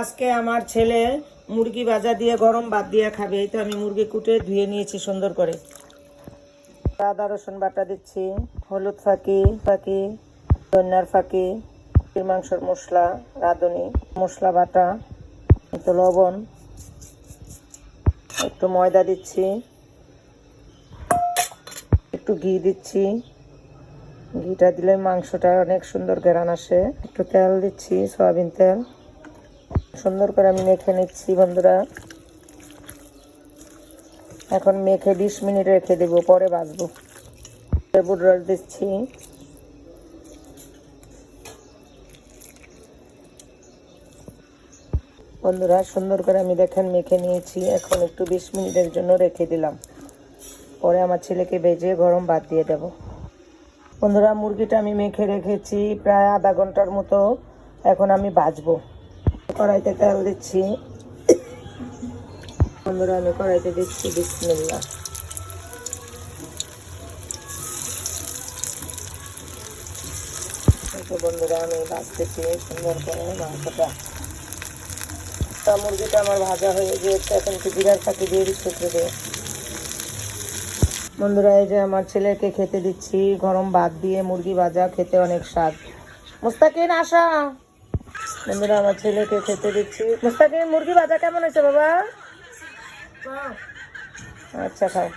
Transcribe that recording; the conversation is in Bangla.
আজকে আমার ছেলে মুরগি ভাজা দিয়ে গরম ভাত দিয়ে খাবে। এই তো আমি মুরগি কুটে ধুয়ে নিয়েছি সুন্দর করে। আদা রসুন বাটা দিচ্ছি, হলুদ ফাঁকি ধনিয়ার ফাঁকি, মাংসের মশলা, রাঁধুনি মশলা বাটা, একটু লবণ, একটু ময়দা দিচ্ছি, একটু ঘি দিচ্ছি। ঘিটা দিলে মাংসটা অনেক সুন্দর ঘ্রাণ আসে। একটু তেল দিচ্ছি, সয়াবিন তেল। সুন্দর করে আমি মেখে নিচ্ছি বন্ধুরা। এখন মেখে 20 মিনিট রেখে দেবো, পরে ভাজবো। লেবুর রস দিচ্ছি, বন্ধুরা সুন্দর করে আমি দেখেন মেখে নিয়েছি। এখন একটু 20 মিনিটের জন্য রেখে দিলাম, পরে আমার ছেলেকে ভেজে গরম ভাত দিয়ে দেব। বন্ধুরা মুরগিটা আমি মেখে রেখেছি প্রায় আধা ঘন্টার মতো। এখন আমি ভাজবো। কড়াইতে তেল দিচ্ছি বন্ধুরা, আমি কড়াইতে দিচ্ছি বিসমিল্লাহ। বন্ধুরা আমি ভাজতেছি সুন্দর করে মাংসটা। মুরগিটা আমার ভাজা হয়ে গিয়েছে। এখন একটু জিরার ফাঁকি দিয়ে দিচ্ছি। বন্ধুরা এই যে আমার ছেলেকে খেতে দিচ্ছি গরম ভাত দিয়ে মুরগি ভাজা, খেতে অনেক স্বাদ। মুস্তাকিন আসা। বন্ধুরা আমার ছেলেকে খেতে দিচ্ছি। মুস্তাকিন মুরগি ভাজা কেমন হয়েছে বাবা? আচ্ছা খাও।